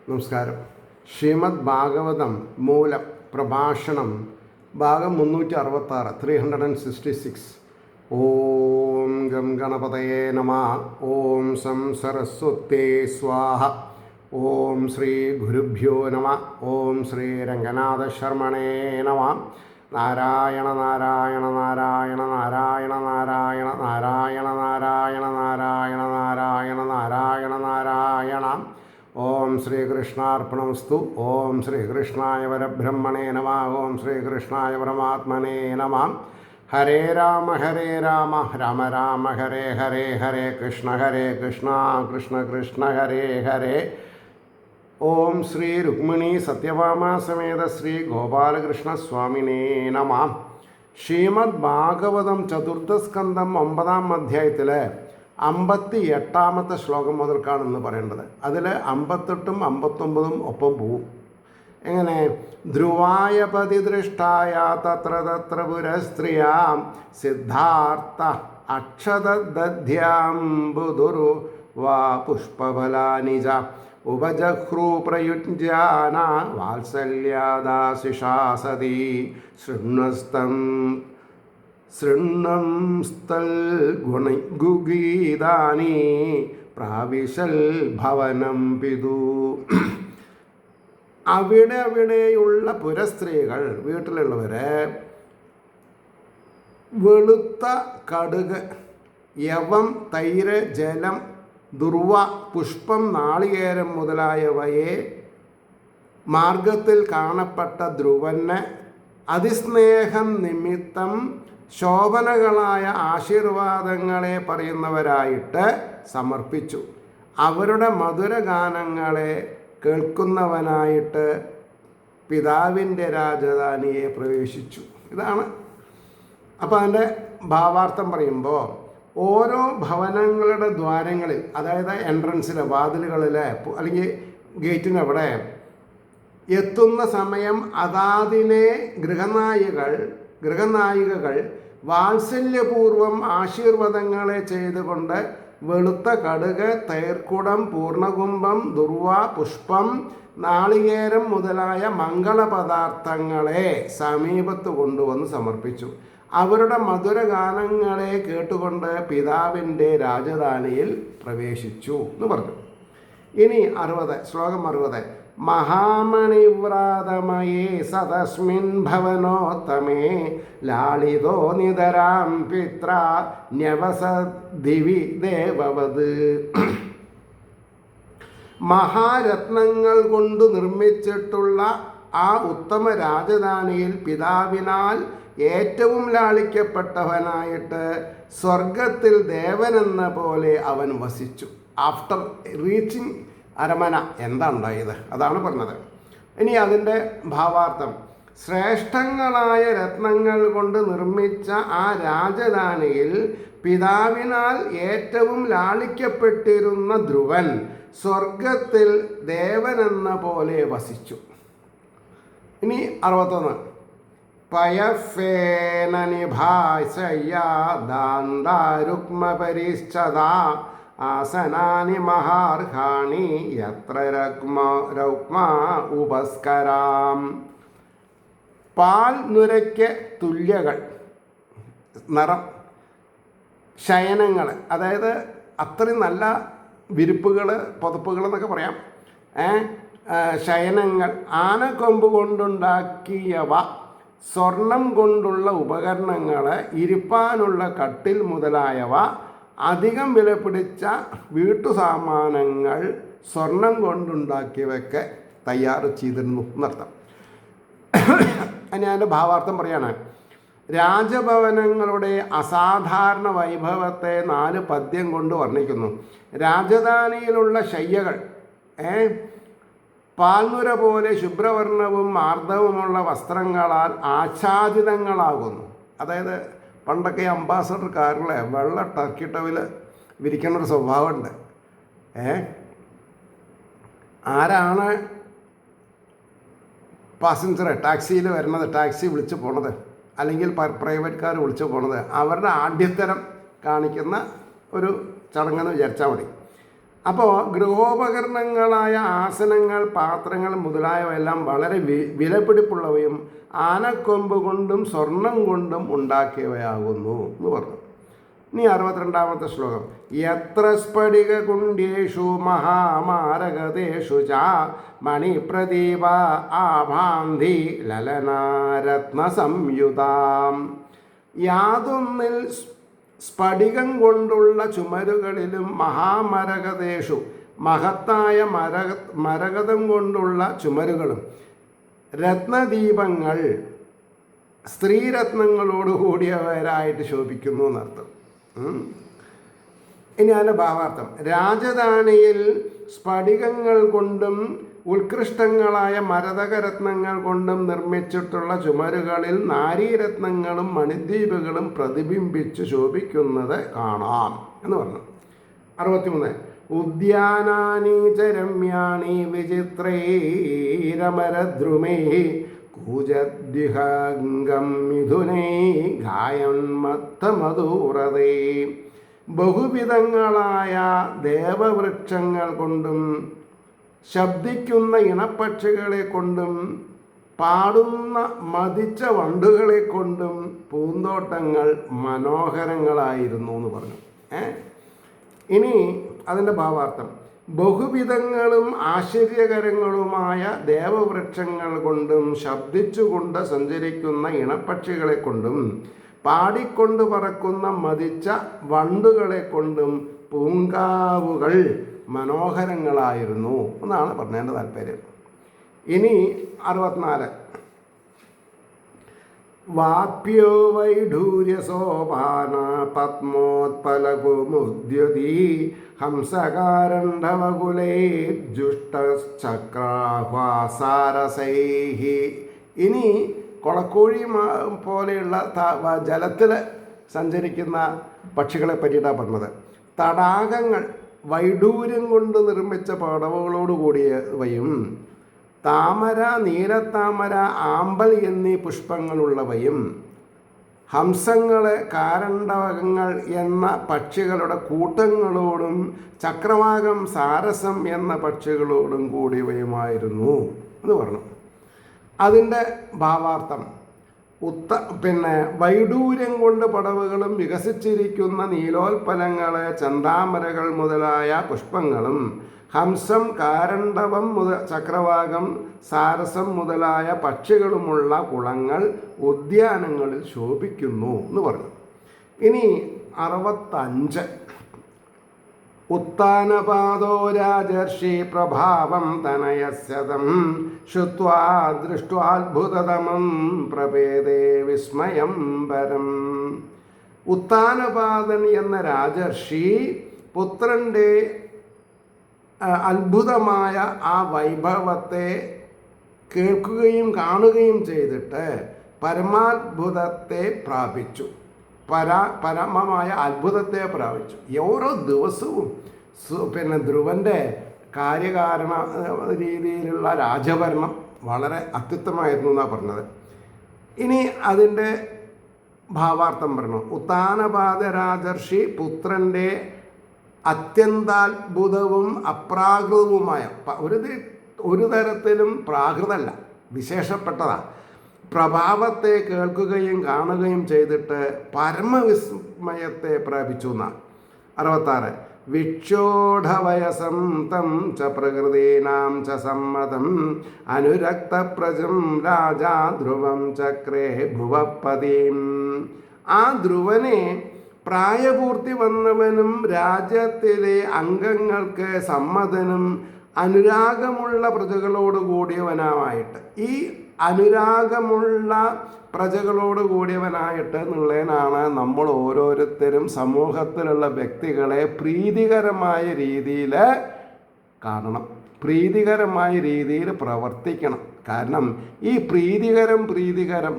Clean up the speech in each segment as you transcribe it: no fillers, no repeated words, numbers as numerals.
നമസ്കാരം. ശ്രീമദ് ഭാഗവതം മൂലം പ്രഭാഷണം ഭാഗം 366 366. ഓം ഗം ഗണപതയേ നമഃ. ഓം സം സരസ്വത്യേ സ്വാഹ. ഓം ശ്രീ ഗുരുഭ്യോ നമഃ. ഓം ശ്രീ രംഗനാഥ ശർമ്മണേ നമഃ. നാരായണ നാരായണ നാരായണ നാരായണ നാരായണ നാരായണ നാരായണ നാരായണ നാരായണ നാരായണ നാരായണ. ഓം ശ്രീകൃഷ്ണാർപ്പണമസ്തു. ഓം ശ്രീകൃഷ്ണായ പരബ്രഹ്മണേ നമഃ. ഓം ശ്രീകൃഷ്ണായ പരമാത്മനേ നമഃ. ഹരേ രാമ രാമ രാമ ഹരേ ഹരേ ഹരേ കൃഷ്ണ കൃഷ്ണ കൃഷ്ണ ഹരേ ഹരേ. ഓം ശ്രീ രുക്മിണി സത്യഭാമ സമേത ശ്രീ ഗോപാലകൃഷ്ണ സ്വാമിനേ നമഃ. ശ്രീമദ് ഭാഗവതം ചതുർത്ഥസ്കന്ധം 9-ാം അധ്യായത്തിലെ 58-ാമത്തെ ശ്ലോകം മുതൽക്കാണെന്ന് പറയേണ്ടത്. അതിൽ 58ഉം 59ഉം ഒപ്പം പോവും. എങ്ങനെ? ധ്രുവായ പതിദൃഷ്ടായ തത്ര തത്ര പുരസ്ത്രിയാം സിദ്ധാർത്ഥ അക്ഷതദ്ധ്യാംബുദുരു വാ പുഷ്പഫലാനിജ ഉപജഹ്രൂ പ്രയുജ്യാന വാത്സല്യാദാശിഷാ സതി ശൃണ്വംസ്തൽ ഗുണഗീതാനി പ്രാവിശൽ ഭവനം പിതു. അവിടെയുള്ള പുരസ്ത്രീകൾ, വീട്ടിലുള്ളവരെ, വെളുത്ത കടുക്, യവം, തൈര്, ജലം, ദുർവ, പുഷ്പം, നാളികേരം മുതലായവയെ മാർഗത്തിൽ കാണപ്പെട്ട ധ്രുവന് അതിസ്നേഹം നിമിത്തം ശോഭനകളായ ആശീർവാദങ്ങളെ പറയുന്നവരായിട്ട് സമർപ്പിച്ചു. അവരുടെ മധുരഗാനങ്ങളെ കേൾക്കുന്നവനായിട്ട് പിതാവിൻ്റെ രാജധാനിയെ പ്രവേശിച്ചു. ഇതാണ്. അപ്പോൾ അതിൻ്റെ ഭാവാർത്ഥം പറയുമ്പോൾ, ഓരോ ഭവനങ്ങളുടെ ദ്വാരങ്ങളിൽ, അതായത് എൻട്രൻസിലെ വാതിലുകളിലെ അല്ലെങ്കിൽ ഗേറ്റിനവിടെ എത്തുന്ന സമയം അതാതിനെ ഗൃഹനായികകൾ വാത്സല്യപൂർവം ആശീർവാദങ്ങളെ ചെയ്തുകൊണ്ട് വെളുത്ത കടുക്, തൈർക്കുടം, പൂർണ്ണകുംഭം, ദുർവ, പുഷ്പം, നാളികേരം മുതലായ മംഗളപദാർത്ഥങ്ങളെ സമീപത്ത് കൊണ്ടുവന്ന് സമർപ്പിച്ചു. അവരുടെ മധുരഗാനങ്ങളെ കേട്ടുകൊണ്ട് പിതാവിൻ്റെ രാജധാനിയിൽ പ്രവേശിച്ചു എന്ന് പറഞ്ഞു. ഇനി 60, ശ്ലോകം 60. മഹാമണിവ്രാതമയേ സതസ്മിൻ ഭവനോത്തമേ ലാളിതോ നിതരാം പിത്ര ന്യവസദ്ദിവി ദേവവത്. മഹാരത്നങ്ങൾ കൊണ്ട് നിർമ്മിച്ചിട്ടുള്ള ആ ഉത്തമ രാജധാനിയിൽ പിതാവിനാൽ ഏറ്റവും ലാളിക്കപ്പെട്ടവനായിട്ട് സ്വർഗത്തിൽ ദേവനെന്ന പോലെ അവൻ വസിച്ചു. ആഫ്റ്റർ റീച്ചിങ് അരമന എന്താ ഉണ്ടായത്? അതാണ് പറഞ്ഞത്. ഇനി അതിൻ്റെ ഭാവാർത്ഥം, ശ്രേഷ്ഠങ്ങളായ രത്നങ്ങൾ കൊണ്ട് നിർമ്മിച്ച ആ രാജധാനിയിൽ പിതാവിനാൽ ഏറ്റവും ലാളിക്കപ്പെട്ടിരുന്ന ധ്രുവൻ സ്വർഗത്തിൽ ദേവനെന്ന പോലെ വസിച്ചു. ഇനി 61. പയഫേന നിഭാസയാദാന്താരുക്മപരിശ്ചദാ ആസനാനി മഹാർഹാണി യത്ര രൗക്മ ഉപസ്കരാം. പാൽ നുരയ്ക്ക് തുല്യകൾ, നിറം, ശയനങ്ങൾ, അതായത് അത്രയും നല്ല വിരിപ്പുകൾ, പുതപ്പുകൾ എന്നൊക്കെ പറയാം, ശയനങ്ങൾ, ആനക്കൊമ്പ് കൊണ്ടുണ്ടാക്കിയവ, സ്വർണം കൊണ്ടുള്ള ഉപകരണങ്ങൾ, ഇരിപ്പാനുള്ള കട്ടിൽ മുതലായവ, അധികം വില പിടിച്ച വീട്ടുസാമാനങ്ങൾ സ്വർണം കൊണ്ടുണ്ടാക്കിയവയൊക്കെ തയ്യാർ ചെയ്തിരുന്നു എന്നർത്ഥം. അതിൻ്റെ ഭാവാർത്ഥം പറയാണ്, രാജഭവനങ്ങളുടെ അസാധാരണ വൈഭവത്തെ 4 പദ്യം കൊണ്ട് വർണ്ണിക്കുന്നു. രാജധാനിയിലുള്ള ശയ്യകൾ പാൽനുര പോലെ ശുഭ്രവർണ്ണവും മാർദ്ദവുമുള്ള വസ്ത്രങ്ങളാൽ ആച്ഛാദിതങ്ങളാകുന്നു. അതായത് പണ്ടൊക്കെ അംബാസഡർ കാറിലെ വെള്ള ടർക്കി ടവിൽ വിരിക്കുന്നൊരു സ്വഭാവമുണ്ട്. ആരാണ് പാസഞ്ചർ ടാക്സിയിൽ വരുന്നത്, ടാക്സി വിളിച്ച് പോണത്, അല്ലെങ്കിൽ പ്രൈവറ്റ് കാർ വിളിച്ച് പോണത്, അവരുടെ ആഢ്യത്തരം കാണിക്കുന്ന ഒരു ചടങ്ങെന്ന് വിചാരിച്ചാൽ മതി. അപ്പോൾ ഗൃഹോപകരണങ്ങളായ ആസനങ്ങൾ, പാത്രങ്ങൾ മുതലായവയെല്ലാം വളരെ വിലപിടിപ്പുള്ളവയും ആനക്കൊമ്പ് കൊണ്ടും സ്വർണം കൊണ്ടും ഉണ്ടാക്കിയവയാകുന്നു എന്ന് പറഞ്ഞു. ഇനി 62-ാമത്തെ ശ്ലോകം. യത്ര സ്ഫടിക കുണ്ഡ്യേഷു മഹാമാരകതേഷു ച മണിപ്രദീപ ആഭാന്തി ലലനാരത്ന സംയുതാം. യാതൊന്നിൽ സ്ഫടികം കൊണ്ടുള്ള ചുമരുകളിലും മഹാമരകതേഷു മഹത്തായ മരകതം കൊണ്ടുള്ള ചുമരുകളും രത്നദീപങ്ങൾ സ്ത്രീരത്നങ്ങളോട് കൂടിയവരായിട്ട് ശോഭിക്കുന്നു എന്നർത്ഥം. ഇനി അതിൻ്റെ ഭാവാർത്ഥം. രാജധാനിയിൽ സ്ഫടികങ്ങൾ കൊണ്ടും ഉത്കൃഷ്ടങ്ങളായ മരതകരത്നങ്ങൾ കൊണ്ടും നിർമ്മിച്ചിട്ടുള്ള ചുമരുകളിൽ നാരീരത്നങ്ങളും മണിദ്വീപുകളും പ്രതിബിംബിച്ച് ശോഭിക്കുന്നത് കാണാം എന്ന് പറഞ്ഞു. 63. ഉദ്യാനാനി ച രമ്യാണി വിചിത്രൈരമരദ്രുമേ കൂജദ്വിഹംഗം മിഥുനൈ ഗായന്മത്തമധൂരതേ. ബഹുവിധങ്ങളായ ദേവവൃക്ഷങ്ങൾ കൊണ്ടും ശബ്ദിക്കുന്ന ഇണപ്പക്ഷികളെ കൊണ്ടും പാടുന്ന മതിച്ച വണ്ടുകളെ കൊണ്ടും പൂന്തോട്ടങ്ങൾ മനോഹരങ്ങളായിരുന്നു എന്ന് പറഞ്ഞു. ഇനി അതിൻ്റെ ഭാവാർത്ഥം. ബഹുവിധങ്ങളും ആശ്ചര്യകരങ്ങളുമായ ദേവവൃക്ഷങ്ങൾ കൊണ്ടും ശബ്ദിച്ചുകൊണ്ട് സഞ്ചരിക്കുന്ന ഇണപ്പക്ഷികളെ കൊണ്ടും പാടിക്കൊണ്ട് പറക്കുന്ന മതിച്ച വണ്ടുകളെ കൊണ്ടും പൂങ്കാവുകൾ മനോഹരങ്ങളായിരുന്നു എന്നാണ് പറഞ്ഞതിൻ്റെ താല്പര്യം. ഇനി 64. വാപ്യോ വൈഢൂര്യസോപാന പത്മോത്പലകുമുദ്യുതി ഹംസകാരണ്ഡവകുലേജുഷ്ടചക്രാഹ്വാസാരസൈഃ. ഇനി കൊളക്കോഴി പോലെയുള്ള ജലത്തിൽ സഞ്ചരിക്കുന്ന പക്ഷികളെ പറ്റിയിട്ടാണ് പറഞ്ഞത്. തടാകങ്ങൾ വൈഡൂര്യം കൊണ്ട് നിർമ്മിച്ച പടവുകളോട് കൂടിയവയും താമര, നീലത്താമര, ആമ്പൽ എന്നീ പുഷ്പങ്ങളുള്ളവയും ഹംസങ്ങളെ, കാരണ്ഡവകങ്ങൾ എന്ന പക്ഷികളുടെ കൂട്ടങ്ങളോടും ചക്രവാകം, സാരസം എന്ന പക്ഷികളോടും കൂടിയവയുമായിരുന്നു എന്ന് പറഞ്ഞു. അതിൻ്റെ ഭാവാർത്ഥം. വൈഡൂര്യം കൊണ്ട് പടവുകളും വികസിച്ചിരിക്കുന്ന നീലോൽപ്പലങ്ങളെ, ചന്താമരകൾ മുതലായ പുഷ്പങ്ങളും ഹംസം, കാരണ്ഡവം ചക്രവാകം, സാരസം മുതലായ പക്ഷികളുമുള്ള കുളങ്ങൾ ഉദ്യാനങ്ങളിൽ ശോഭിക്കുന്നു എന്ന് പറഞ്ഞു. ഇനി 65. ഉത്താനപാദോ രാജർഷി പ്രഭാവം തനയസ്യതം ശ്രുത്വാ ദൃഷ്ട്വാത്ഭുതതമം പ്രപേദേ വിസ്മയം പരം. ഉത്താനപാദൻ എന്ന രാജർഷി പുത്രൻ്റെ അത്ഭുതമായ ആ വൈഭവത്തെ കേൾക്കുകയും കാണുകയും ചെയ്തിട്ട് പരമാത്ഭുതത്തെ പ്രാപിച്ചു. പരമമായ അത്ഭുതത്തെ പ്രാപിച്ചു. ഓരോ ദിവസവും ധ്രുവൻ്റെ കാര്യകാരണ രീതിയിലുള്ള രാജഭരണം വളരെ അത്യുത്തമമായിരുന്നു എന്നാണ് പറഞ്ഞത്. ഇനി അതിൻ്റെ ഭാവാർത്ഥം പറഞ്ഞു. ഉത്താനപാദ രാജർഷി പുത്രൻ്റെ അത്യന്താത്ഭുതവും അപ്രാകൃതവുമായ, ഒരു തരത്തിലും പ്രാകൃതമല്ല, വിശേഷപ്പെട്ടതാണ്, പ്രഭാവത്തെ കേൾക്കുകയും കാണുകയും ചെയ്തിട്ട് പരമവിസ്മയത്തെ പ്രാപിച്ചു എന്നാണ്. 66. വിക്ഷോഢവയസം തം ച പ്രകൃതീനാം ച സമ്മതം അനുരക്തപ്രജം രാജാ ധ്രുവം ചക്രേ ഭുവപതിം. ആ ധ്രുവനെ പ്രായപൂർത്തി വന്നവനും രാജ്യത്തിലെ അംഗങ്ങൾക്ക് സമ്മതനും അനുരാഗമുള്ള പ്രജകളോട് കൂടിയവനായിട്ട്, ഈ അനുരാഗമുള്ള പ്രജകളോട് കൂടിയവനായിട്ട് എന്നുള്ളതിനാണ് നമ്മൾ ഓരോരുത്തരും സമൂഹത്തിലുള്ള വ്യക്തികളെ പ്രീതികരമായ രീതിയിൽ കാണണം, പ്രീതികരമായ രീതിയിൽ പ്രവർത്തിക്കണം. കാരണം ഈ പ്രീതികരം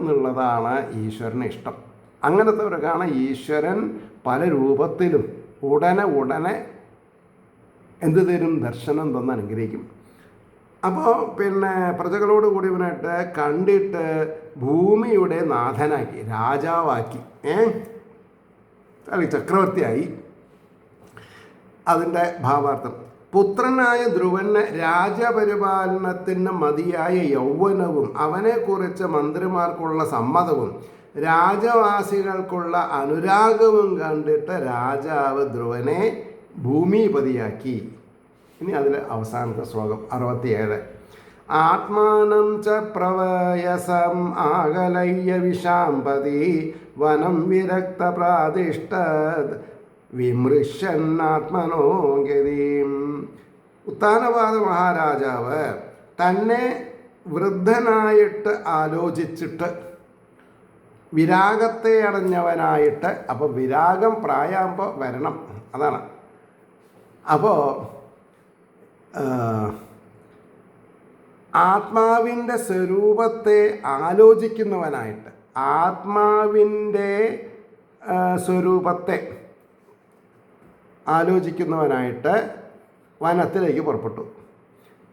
എന്നുള്ളതാണ് ഈശ്വരന് ഇഷ്ടം. അങ്ങനത്തെവർക്കാണ് ഈശ്വരൻ പല രൂപത്തിലും ഉടനെ എന്ത് തരും? ദർശനം തന്ന് അനുഗ്രഹിക്കും. അപ്പോൾ പ്രജകളോട് കൂടിയവനായിട്ട് കണ്ടിട്ട് ഭൂമിയുടെ നാഥനാക്കി, രാജാവാക്കി, അല്ലെങ്കിൽ ചക്രവർത്തിയായി. അതിൻ്റെ ഭാവാർത്ഥം. പുത്രനായ ധ്രുവന് രാജപരിപാലനത്തിന് മതിയായ യൗവനവും അവനെക്കുറിച്ച് മന്ത്രിമാർക്കുള്ള സമ്മതവും രാജവാസികൾക്കുള്ള അനുരാഗവും കണ്ടിട്ട് രാജാവ് ധ്രുവനെ ഭൂമിപതിയാക്കി. ഇനി അതിൽ അവസാനത്തെ ശ്ലോകം 67. ആത്മാനം ച പ്രവയസം ആകലയ്യ വിശാംപതി വനം വിരക്ത പ്രാതിഷ്ഠത് വിമൃശന്നാത്മനോ ഗതിം. ഉത്താനപാദ മഹാരാജാവ് തന്നെ വൃദ്ധനായിട്ട് ആലോചിച്ചിട്ട് വിരാഗത്തെ അടഞ്ഞവനായിട്ട്, അപ്പോൾ വിരാഗം പ്രായമാകുമ്പോൾ വരണം, അതാണ്. അപ്പോൾ ആത്മാവിൻ്റെ സ്വരൂപത്തെ ആലോചിക്കുന്നവനായിട്ട്, ആത്മാവിൻ്റെ സ്വരൂപത്തെ ആലോചിക്കുന്നവനായിട്ട് വനത്തിലേക്ക് പുറപ്പെട്ടു.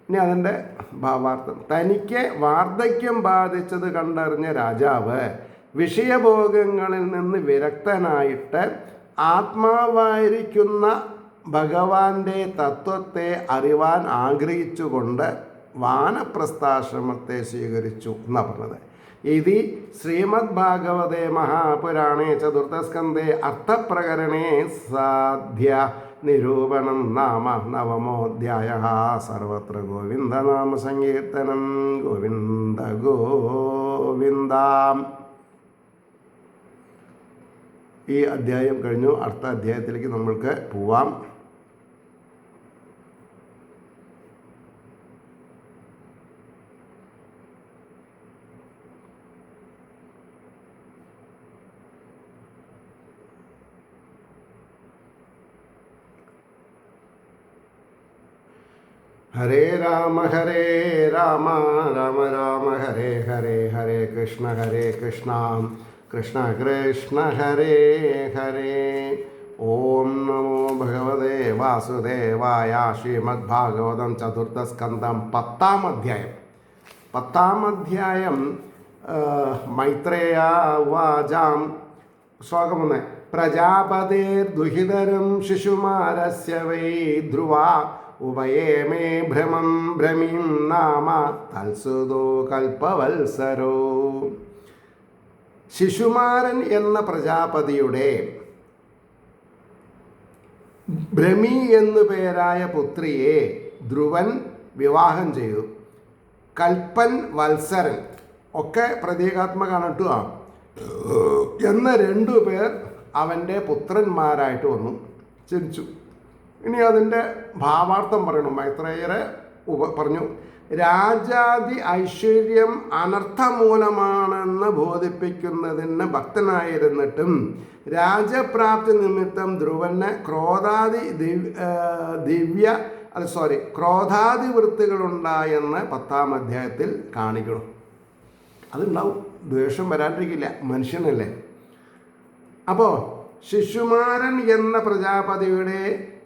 ഇനി അതിൻ്റെ ഭാവാർത്ഥം: തനിക്ക് വാർദ്ധക്യം ബാധിച്ചത് കണ്ടറിഞ്ഞ രാജാവ് വിഷയഭോഗങ്ങളിൽ നിന്ന് വിരക്തനായിട്ട് ആത്മാവായിരിക്കുന്ന ഭഗവാന്റെ തത്വത്തെ അറിവാൻ ആഗ്രഹിച്ചുകൊണ്ട് വാനപ്രസ്ഥാശ്രമത്തെ സ്വീകരിച്ചു എന്നാണ് പറഞ്ഞത്. ഇതി ശ്രീമദ് ഭാഗവതേ മഹാപുരാണേ ചതുർത്ഥസ്കന്ധേ അർത്ഥപ്രകരണേ സാധ്യ നിരൂപണം നാമ നവമോധ്യായഃ. സർവത്ര ഗോവിന്ദനാമ സങ്കീർത്തനം. ഗോവിന്ദ ഗോവിന്ദ. ഈ അധ്യായം കഴിഞ്ഞു. അടുത്ത അധ്യായത്തിലേക്ക് നമ്മൾക്ക് പോവാം. ഹരേ രാമ രാമ രാമ ഹരേ ഹരേ, ഹരേ കൃഷ്ണ കൃഷ്ണ കൃഷ്ണ ഹരേ ഹരേ. ഓം നമോ ഭഗവതേ വാസുദേവായ. ശ്രീമദ് ഭാഗവതം ചതുർത്ഥസ്കന്ധം 10-ാം അധ്യായം. 10-ാം അധ്യായം മൈത്രേയ വാചാം. ശ്ലോകം 1. പ്രജാപതിർദുഹിതരം ശിശുമാരസ്യ വൈ ധ്രുവ ഉഭയേ മേ ഭ്രമം ഭ്രമീം നാമ തൽസുതോ കൽപ്പവത്സരോ. ശിശുമാരൻ എന്ന പ്രജാപതിയുടെ ഭ്രമി എന്നു പേരായ പുത്രിയെ ധ്രുവൻ വിവാഹം ചെയ്തു. കൽപ്പൻ, വത്സരൻ ഒക്കെ പ്രതീകാത്മകമാണ് കേട്ടോ. എന്ന 2 പേർ അവൻ്റെ പുത്രന്മാരായിട്ട് വന്നു ജനിച്ചു. ഇനി അതിൻ്റെ ഭാവാർത്ഥം പറയണം. മൈത്രേയരെ പറഞ്ഞു: രാജാദി ഐശ്വര്യം അനർത്ഥമൂലമാണെന്ന് ബോധിപ്പിക്കുന്നതിന് ഭക്തനായിരുന്നിട്ടും രാജപ്രാപ്തി നിമിത്തം ധ്രുവന് ക്രോധാദി വൃത്തികളുണ്ടായെന്ന് 10-ാം അധ്യായത്തിൽ കാണിക്കണം. അതുണ്ടാവും, ദ്വേഷം വരാണ്ടിരിക്കില്ല, മനുഷ്യനല്ലേ. അപ്പോൾ ശിശുമാരൻ എന്ന പ്രജാപതിയുടെ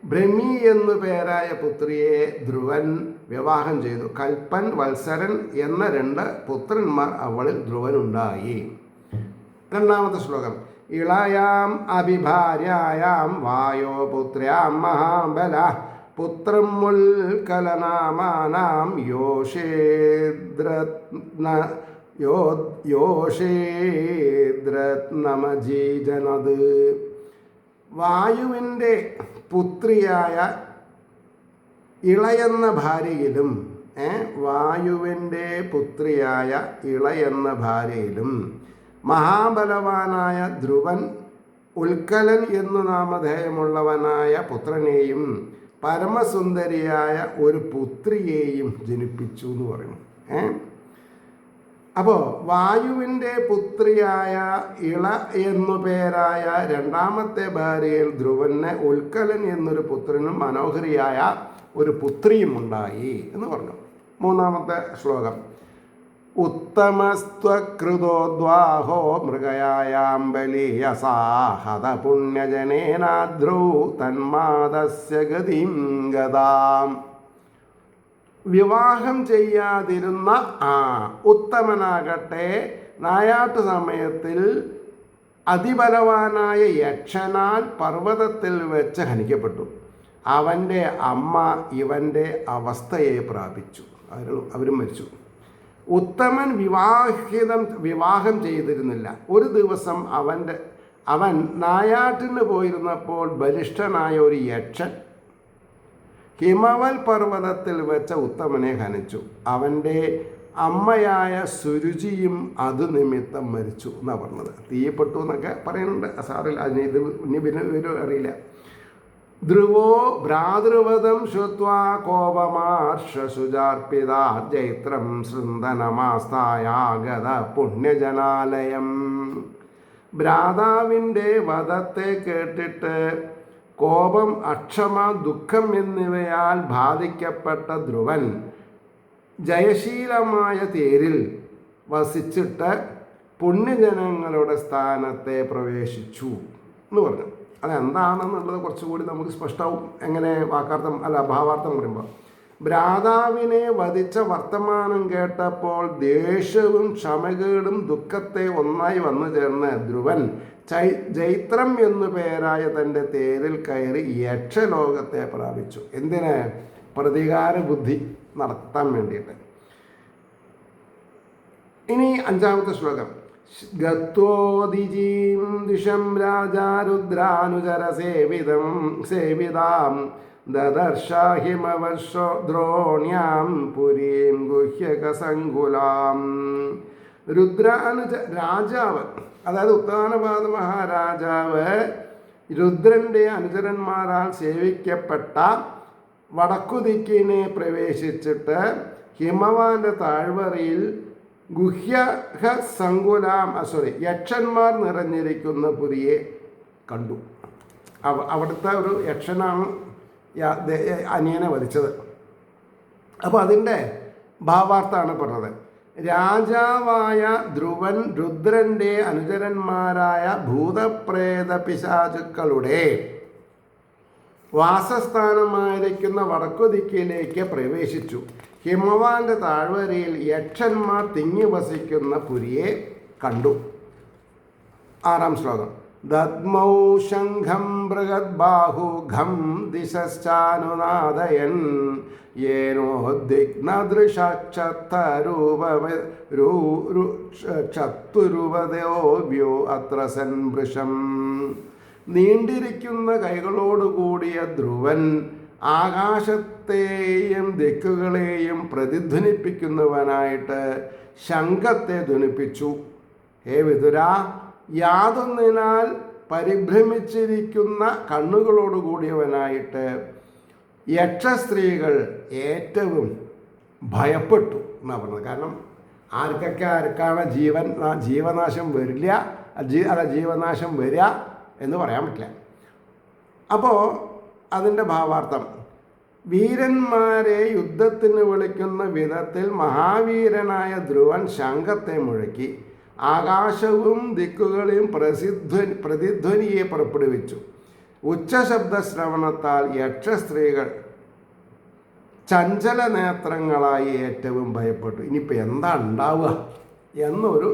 ഭ്രമി എന്നു പേരായ പുത്രിയെ ധ്രുവൻ വിവാഹം ചെയ്തു. കൽപ്പൻ, വത്സരൻ എന്ന 2 പുത്രന്മാർ അവളിൽ ധ്രുവനുണ്ടായി. 2-ാമത്തെ ശ്ലോകം. ഇളയാം അഭിഭാര്യായാം വായോ പുത്ര്യാം മഹാബല പുത്രം മുൽക്കലനാമാനാം യോഷേദ്രത്നമജീജനത്. വായുവിൻ്റെ പുത്രിയായ ഇളയെന്ന ഭാര്യയിലും മഹാബലവാനായ ധ്രുവൻ ഉൽക്കലൻ എന്നു നാമധേയമുള്ളവനായ പുത്രനെയും പരമസുന്ദരിയായ ഒരു പുത്രിയെയും ജനിപ്പിച്ചു എന്ന് പറയുന്നു. അപ്പോൾ വായുവിൻ്റെ പുത്രിയായ ഇള എന്നു പേരായ 2-ാമത്തെ ഭാര്യയിൽ ധ്രുവന് ഉൽക്കലൻ എന്നൊരു പുത്രനും മനോഹരിയായ ഒരു പുത്രിയും ഉണ്ടായി എന്ന് പറഞ്ഞു. 3-ാമത്തെ ശ്ലോകം. ഉത്തമസ്ത്വകൃതോദ്വാഹോ മൃഗയായാം ബലീയസാഹത പുണ്യജനേനാദ്രൗ തന്മാദസ്യ ഗതിം ഗതാം. വിവാഹം ചെയ്യാതിരുന്ന ഉത്തമനാകട്ടെ നായാട്ടു സമയത്തിൽ അതിബലവാനായ യക്ഷനാൽ പർവ്വതത്തിൽ വെച്ച് ഹനിക്കപ്പെട്ടു. അവൻ്റെ അമ്മ ഇവൻ്റെ അവസ്ഥയെ പ്രാപിച്ചു. അവരും മരിച്ചു. ഉത്തമൻ വിവാഹം ചെയ്തിരുന്നില്ല. ഒരു ദിവസം അവൻ നായാട്ടിന് പോയിരുന്നപ്പോൾ ബലിഷ്ഠനായ ഒരു യക്ഷൻ ഹിമവൽ പർവ്വതത്തിൽ വെച്ച ഉത്തമനെ ഹനിച്ചു. അവൻ്റെ അമ്മയായ സുരുചിയും അത് നിമിത്തം മരിച്ചു എന്നാണ് പറഞ്ഞത്. തീയപ്പെട്ടു എന്നൊക്കെ പറയുന്നുണ്ട്. സാറില്ല, അതിന് ഇനി പിന്നെ അറിയില്ല. ധ്രുവോ ഭ്രാതൃവധം ശ്രുത്വാ കോപമാർഷസുജാർപ്പിതാ ജൈത്രം സൃന്ദനമാസ്തായാഗത പുണ്യജനാലയം. ഭ്രാതാവിൻ്റെ വധത്തെ കേട്ടിട്ട് കോപം, അക്ഷമ, ദുഃഖം എന്നിവയാൽ ബാധിക്കപ്പെട്ട ധ്രുവൻ ജയശീലമായ തേരിൽ വസിച്ചിട്ട് പുണ്യജനങ്ങളുടെ സ്ഥാനത്തെ പ്രവേശിച്ചു എന്ന് പറഞ്ഞു. അതെന്താണെന്നുള്ളത് കുറച്ചുകൂടി നമുക്ക് സ്പഷ്ടമാവും. എങ്ങനെ ഭാവാർത്ഥം പറയുമ്പോൾ, ഭ്രാതാവിനെ വധിച്ച വർത്തമാനം കേട്ടപ്പോൾ ദേഷ്യവും ക്ഷമകേടും ദുഃഖത്തെ ഒന്നായി വന്നു ചേർന്ന് ധ്രുവൻ ജൈത്രം എന്നു പേരായ തൻ്റെ തേരിൽ കയറി യക്ഷലോകത്തെ പ്രാപിച്ചു. എന്തിന്? പ്രതികാര ബുദ്ധി നടത്താൻ വേണ്ടിയിട്ട്. ഇനി 5ാമത്തെ ശ്ലോകം. ഗത്വോദിജീം ദിശം രാജാരുദ്രാനുചര സേവിതാം ദദർശ ഹിമവർഷോ ദ്രോണ്യാം പുരീം ഗുഹ്യകസങ്കുലാം. രാജാവ്, അതായത് ഉത്താനപാദ മഹാരാജാവ് രുദ്രൻ്റെ അനുചരന്മാരാൽ സേവിക്കപ്പെട്ട വടക്കുദിക്കിനെ പ്രവേശിച്ചിട്ട് ഹിമവാന്റെ താഴ്വരയിൽ യക്ഷന്മാർ നിറഞ്ഞിരിക്കുന്ന പുരിയെ കണ്ടു. അവിടുത്തെ ഒരു യക്ഷനാണ് അനിയനെ വധിച്ചത്. അപ്പോൾ അതിൻ്റെ ഭാവാർത്ഥാണ് പറഞ്ഞത്. രാജാവായ ധ്രുവൻ രുദ്രൻ്റെ അനുചരന്മാരായ ഭൂതപ്രേത പിശാചുക്കളുടെ വാസസ്ഥാനമായിരിക്കുന്ന വടക്കുദിക്കിലേക്ക് പ്രവേശിച്ചു. ഹിമവാന്റെ താഴ്വരയിൽ യക്ഷന്മാർ തിങ്ങി വസിക്കുന്ന പുരിയെ കണ്ടു. 6ാം ശ്ലോകം. ദദ്മൗ ശംഖം ബൃഹദ്ബാഹുഘം ദിശശ്ചാനുനാദയൻ യേനോദ്വിഗ്നദൃശക്ഷത്തുരുപദോവ്യോ അത്ര സൻവൃഷം. നീണ്ടിരിക്കുന്ന കൈകളോടുകൂടിയ ധ്രുവൻ ആകാശത്തെയും ദിക്കുകളെയും പ്രതിധ്വനിപ്പിക്കുന്നവനായിട്ട് ശംഖത്തെ ധ്വനിപ്പിച്ചു. ഹേ വിതുര, യാതൊന്നിനാൽ പരിഭ്രമിച്ചിരിക്കുന്ന കണ്ണുകളോടുകൂടിയവനായിട്ട് യക്ഷസ്ത്രീകൾ ഏറ്റവും ഭയപ്പെട്ടു എന്നാണ് പറഞ്ഞത്. കാരണം ആർക്കാണ് ജീവനാശം വരില്ല, ജീവനാശം വരിക എന്ന് പറയാൻ പറ്റില്ല. അപ്പോൾ അതിൻ്റെ ഭാവാർത്ഥം, വീരന്മാരെ യുദ്ധത്തിന് വിളിക്കുന്ന വിധത്തിൽ മഹാവീരനായ ധ്രുവൻ ശംഖത്തെ മുഴക്കി ആകാശവും ദിക്കുകളെയും പ്രതിധ്വനിയെ പുറപ്പെടുവിച്ചു. ഉച്ചശബ്ദ ശ്രവണത്താൽ യക്ഷസ്ത്രീകൾ ചഞ്ചല നേത്രങ്ങളായി ഏറ്റവും ഭയപ്പെട്ടു. ഇനിയിപ്പോൾ എന്താ ഉണ്ടാവുക എന്നൊരു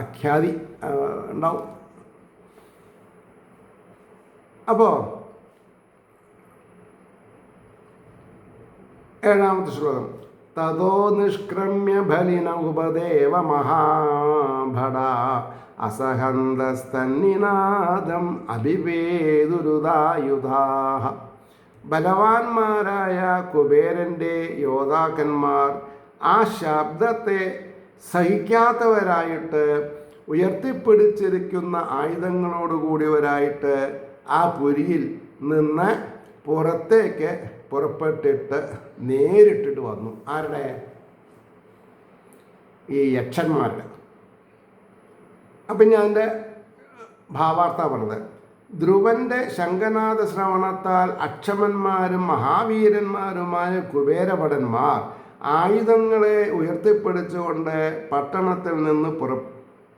ആഖ്യാതി ഉണ്ടാവും. അപ്പോൾ 7ാമത്തെ ശ്ലോകം. തതോ നിഷ്ക്രമ്യ ബലിന ഉപദേവ മഹാഭട അസഹന്തസ്തന്നിനാദം അഭിവേദുരുദായുധാഹ. ബലവാന്മാരായ കുബേരൻ്റെ യോദ്ധാക്കന്മാർ ആ ശബ്ദത്തെ സഹിക്കാത്തവരായിട്ട് ഉയർത്തിപ്പിടിച്ചിരിക്കുന്ന ആയുധങ്ങളോടുകൂടിയവരായിട്ട് ആ പുരിയിൽ നിന്ന് പുറത്തേക്ക് പുറപ്പെട്ടിട്ട് നേരിട്ടിട്ട് വന്നു. ആരുടെ? ഈ യക്ഷന്മാരുടെ. അപ്പം ഞാൻ എൻ്റെ ഭാവാർത്ഥ പറഞ്ഞത്, ധ്രുവൻ്റെ ശംഖനാഥ ശ്രവണത്താൽ അക്ഷമന്മാരും മഹാവീരന്മാരുമായ കുബേരഭടന്മാർ ആയുധങ്ങളെ ഉയർത്തിപ്പിടിച്ചുകൊണ്ട് പട്ടണത്തിൽ നിന്ന്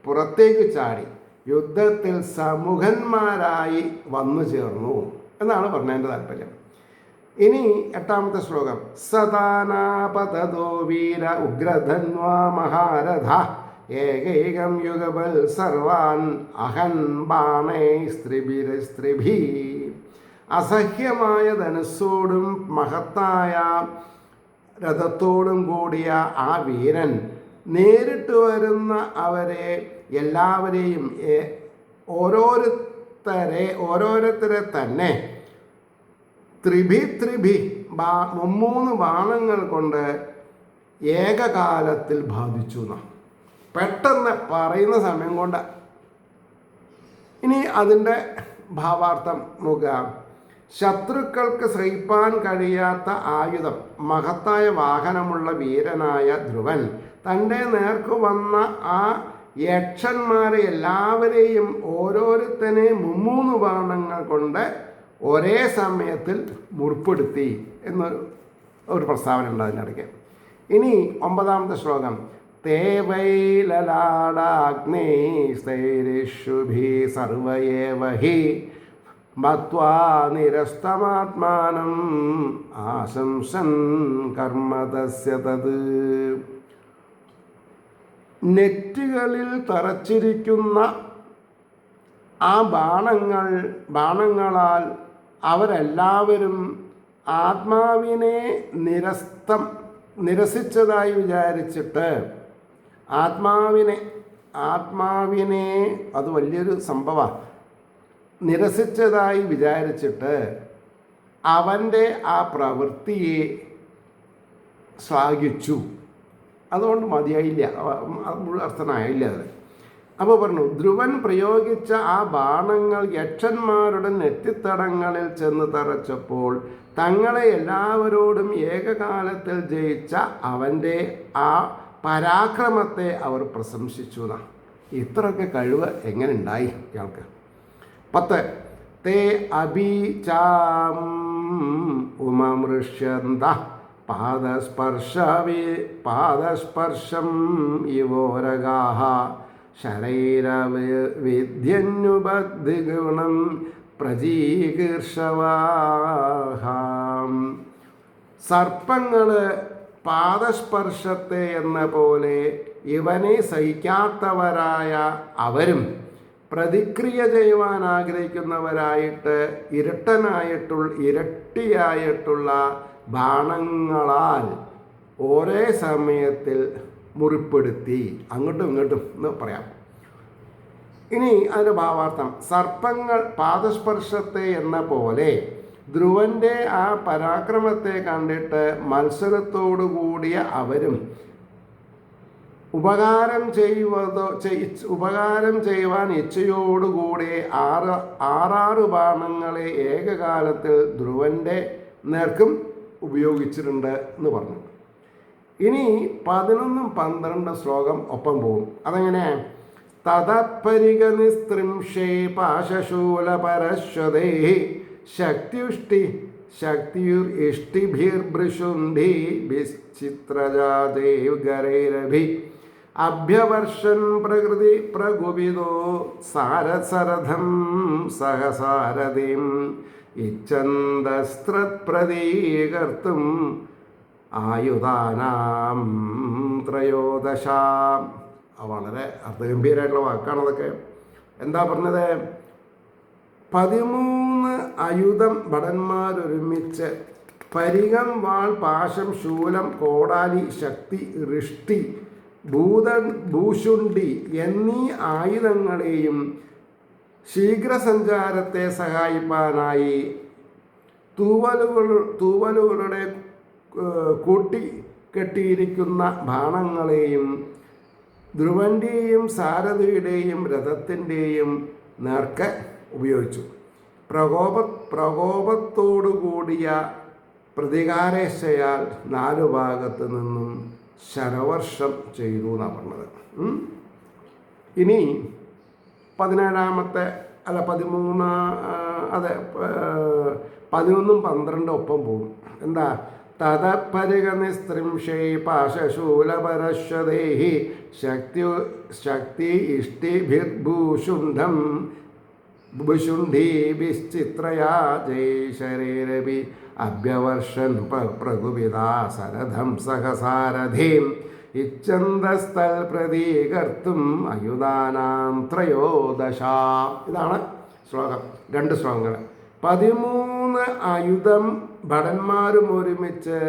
പുറത്തേക്ക് ചാടി യുദ്ധത്തിൽ സമുഖന്മാരായി വന്നു ചേർന്നു എന്നാണ് പറഞ്ഞതിൻ്റെ താല്പര്യം. ഇനി 8ാമത്തെ ശ്ലോകം. സദാനാപതോ വീര ഉഗ്രധന്വാ മഹാരഥ ഏകൈകം യുഗബൽ സർവാൻ അഹൻ ബാണൈ സ്ത്രീഭിരസ്ത്രീഭി. അസഹ്യമായ ധനുസ്സോടും മഹത്തായ രഥത്തോടും കൂടിയ ആ വീരൻ നേരിട്ട് വരുന്ന അവരെ എല്ലാവരെയും ഓരോരുത്തരെ തന്നെ ത്രിഭി മുമ്മൂന്ന് ബാണങ്ങൾ കൊണ്ട് ഏകകാലത്തിൽ ബാധിച്ചു എന്നാണ്. പെട്ടെന്ന് പറയുന്ന സമയം കൊണ്ട്. ഇനി അതിൻ്റെ ഭാവാർത്ഥം നോക്കുക. ശത്രുക്കൾക്ക് സഹിപ്പാൻ കഴിയാത്ത ആയുധം മഹത്തായ വാഹനമുള്ള വീരനായ ധ്രുവൻ തൻ്റെ നേർക്ക് വന്ന ആ യക്ഷന്മാരെ എല്ലാവരെയും ഓരോരുത്തനെ മുമ്മൂന്ന് ബാണങ്ങൾ കൊണ്ട് ഒരേ സമയത്തിൽ മുറിപ്പെടുത്തി എന്നൊരു പ്രസ്താവന ഉണ്ട് അതിനിടയ്ക്ക്. ഇനി 9ാമത്തെ ശ്ലോകം. തേവൈലലാടാഗ്നൈസ്തൈരിഷുഭി സർവയേവ ഹി മത്വാ നിരസ്തമാത്മാനം ആശംസൻ കർമ്മതസ്യ തത്. നെറ്റുകളിൽ തറച്ചിരിക്കുന്ന ആ ബാണങ്ങളാൽ അവരെല്ലാവരും ആത്മാവിനെ നിരസിച്ചതായി വിചാരിച്ചിട്ട് ആത്മാവിനെ അത് വലിയൊരു സംഭവമാണ്. നിരസിച്ചതായി വിചാരിച്ചിട്ട് അവൻ്റെ ആ പ്രവൃത്തിയെ ശ്ലാഘിച്ചു. അതുകൊണ്ട് മതിയായില്ല, മുഴുവൻ അർത്ഥനായില്ല അത്. അപ്പോൾ പറഞ്ഞു, ധ്രുവൻ പ്രയോഗിച്ച ആ ബാണങ്ങൾ യക്ഷന്മാരുടെ നെറ്റിത്തടങ്ങളിൽ ചെന്ന് തറച്ചപ്പോൾ തങ്ങളെ എല്ലാവരോടും ഏകകാലത്തിൽ ജയിച്ച അവൻ്റെ ആ പരാക്രമത്തെ അവർ പ്രശംസിച്ചു എന്നാണ്. ഇത്രയൊക്കെ കഴിവ് എങ്ങനെ ഉണ്ടായി ഇയാൾക്ക്? 10. തേ അഭിചാം ഉമമൃഷ്യന്ത പാദസ്പർശം ഇവോരഗാഹ ശരൈരവിദ്യന്യുബദ്ധിഗുണം പ്രജീകീർഷവാഹാം. സർപ്പങ്ങൾ പാദസ്പർശത്തെ എന്ന പോലെ ഇവനെ സഹിക്കാത്തവരായ അവരും പ്രതിക്രിയ ചെയ്യുവാൻ ആഗ്രഹിക്കുന്നവരായിട്ട് ഇരട്ടിയായിട്ടുള്ള ബാണങ്ങളാൽ ഒരേ സമയത്തിൽ മുറിപ്പെടുത്തി. അങ്ങോട്ടും ഇങ്ങോട്ടും എന്ന് പറയാം. ഇനി അതിൻ്റെ ഭാവാർത്ഥം. സർപ്പങ്ങൾ പാദസ്പർശത്തെ എന്ന പോലെ ധ്രുവൻ്റെ ആ പരാക്രമത്തെ കണ്ടിട്ട് മത്സരത്തോടു കൂടിയ അവരും ഉപകാരം ചെയ്യുവാൻ ഇച്ഛയോടുകൂടി ആറാറ് ബാണങ്ങളെ ഏകകാലത്തിൽ ധ്രുവൻ്റെ നേർക്കും ഉപയോഗിച്ചിട്ടുണ്ട് എന്ന് പറഞ്ഞു. ഇനി 11, 12 ശ്ലോകം ഒപ്പം പോകും. അതെങ്ങനെ? തതപരിഗനിസ്ത്രിംഷേ പാശശൂലപരശ്വതേ ശക്തിയുഷ്ടിഭിർഭൃശുണ്ഡി വിശ്ചിത്രജാതൈർഗരൈരഭി അഭ്യവർഷൻ പ്രകൃതി പ്രകുപിതോ സാരസരഥം സഹസാരഥിം ഇച്ഛന്തസ്ത്രപ്രതീകർത്തും ആയുധാനാം ത്രയോദശാം. വളരെ അർത്ഥഗംഭീരമായിട്ടുള്ള വാക്കാണ് അതൊക്കെ. എന്താ പറഞ്ഞത്? 13 ആയുധം ഭടന്മാരൊരുമിച്ച് പരികം, വാൾ, പാശം, ശൂലം, കോടാലി, ശക്തി, ഋഷ്ടി, ഭൂശുണ്ഡി എന്നീ ആയുധങ്ങളെയും ശീഘ്രസഞ്ചാരത്തെ സഹായിപ്പാനായി തൂവലുകളുടെ കൂട്ടിക്കെട്ടിയിരിക്കുന്ന ബാണങ്ങളെയും ധ്രുവൻ്റെയും സാരഥിയുടെയും രഥത്തിൻ്റെയും നേർക്ക് ഉപയോഗിച്ചു. പ്രകോപത്തോടുകൂടിയ പ്രതികാരേച്ഛയാൽ 4 ഭാഗത്തു നിന്നും ശരവർഷം ചെയ്തു എന്നാണ് പറഞ്ഞത്. ഇനി 11, 12 ഒപ്പം പോകും. എന്താ? തതപരിഗനിസ്ത്രിംഷൈ പാശശൂലപരശ്വതൈ ശക്തി ഇഷ്ടിഭിർഭൂഷുണ്ഡം ഭുശുണ്ഡീഭിശ്ചിത്രയാ ജൈശരേരപി അഭ്യവർഷൻ പ്രകുപിതാ സരഥം സഹസാരഥീം ഇച്ഛന്തസ്ഥൽ പ്രതീകർത്തും അയുധാനാം ത്രയോദശ. ഇതാണ് ശ്ലോകം. 2 ശ്ലോകങ്ങൾ. 13 3 ആയുധം ഭടന്മാരും ഒരുമിച്ച്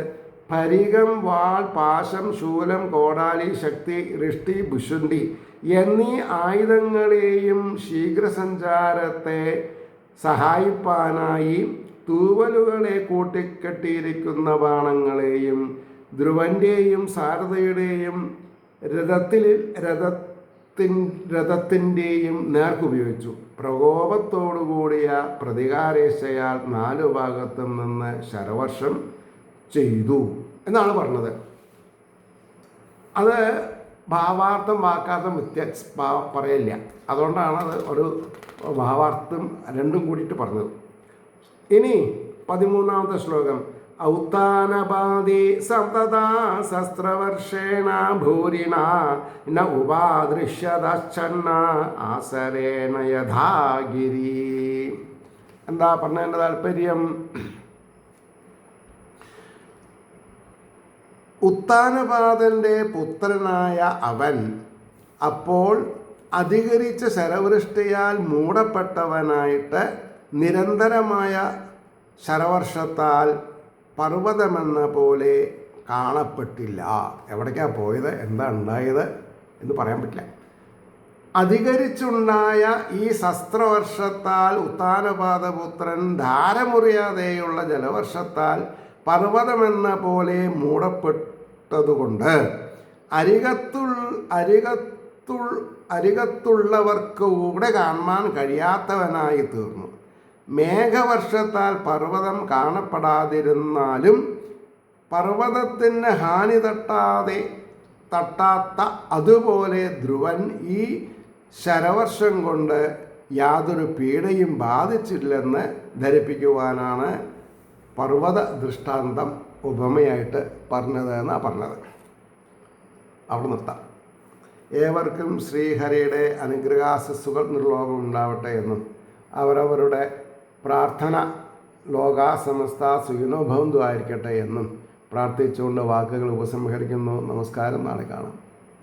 പരികം, വാൾ, പാശം, ശൂലം, കോടാലി, ശക്തി, ഋഷ്ടി, ഭുഷുണ്ഡി എന്നീ ആയുധങ്ങളെയും ശീഘ്രസഞ്ചാരത്തെ സഹായിപ്പാനായി തൂവലുകളെ കൂട്ടിക്കെട്ടിയിരിക്കുന്ന ബാണങ്ങളെയും ധ്രുവൻ്റെയും സാരഥയുടെയും രഥത്തിൻ്റെയും നേർക്കുപയോഗിച്ചു. പ്രകോപത്തോടുകൂടിയ പ്രതികാരേച്ഛയാൽ 4 ഭാഗത്തും നിന്ന് ശരവർഷം ചെയ്തു എന്നാണ് പറഞ്ഞത്. അത് ഭാവാർത്ഥം വാക്കാർത്ഥം പറയില്ല. അതുകൊണ്ടാണ് അത് ഒരു ഭാവാർത്ഥം രണ്ടും കൂടിയിട്ട് പറഞ്ഞത്. ഇനി 13ാമത്തെ ശ്ലോകം. ഔത്താനപാതി സപ്തദാ സസ്ത്രവർഷേണ ഭൂരിണ ന ഉപാദൃശ്യതച്ഛന്ന ആസരേണ യഥാഗിരി. എന്താ പറഞ്ഞതിൻ്റെ താല്പര്യം? ഉത്താനപാദൻ്റെ പുത്രനായ അവൻ അപ്പോൾ അധികരിച്ച ശരവൃഷ്ടിയാൽ മൂടപ്പെട്ടവനായിട്ട് നിരന്തരമായ ശരവർഷത്താൽ പർവ്വതമെന്ന പോലെ കാണപ്പെട്ടില്ല. എവിടേക്കാണ് പോയത്, എന്താ ഉണ്ടായത് എന്ന് പറയാൻ പറ്റില്ല. അധികരിച്ചുണ്ടായ ഈ ശസ്ത്രവർഷത്താൽ ഉത്താനപാദപുത്രൻ ധാരമുറിയാതെയുള്ള ജലവർഷത്താൽ പർവ്വതമെന്ന പോലെ മൂടപ്പെട്ടതുകൊണ്ട് അരികത്തുള്ളവർക്ക് കൂടെ കാണാൻ കഴിയാത്തവനായി തീർന്നു. മേഘവർഷത്താൽ പർവ്വതം കാണപ്പെടാതിരുന്നാലും പർവ്വതത്തിന് ഹാനി തട്ടാത്ത അതുപോലെ ധ്രുവൻ ഈ ശരവർഷം കൊണ്ട് യാതൊരു പീഡയും ബാധിച്ചില്ലെന്ന് ധരിപ്പിക്കുവാനാണ് പർവ്വത ദൃഷ്ടാന്തം ഉപമയായിട്ട് പറഞ്ഞതെന്നാണ് പറഞ്ഞത്. അവിടെ നിർത്താം. ഏവർക്കും ശ്രീഹരിയുടെ അനുഗ്രഹാശസ്സുകൾ നിർലോഭം ഉണ്ടാവട്ടെ എന്നും അവരവരുടെ പ്രാർത്ഥന ലോകാസമസ്ത സുഖിനോ ഭവന്തു ആയിരിക്കട്ടെ എന്നും പ്രാർത്ഥിച്ചുകൊണ്ട് വാക്കുകൾ ഉപസംഹരിക്കുന്നു. നമസ്കാരം. നാളെ കാണാം.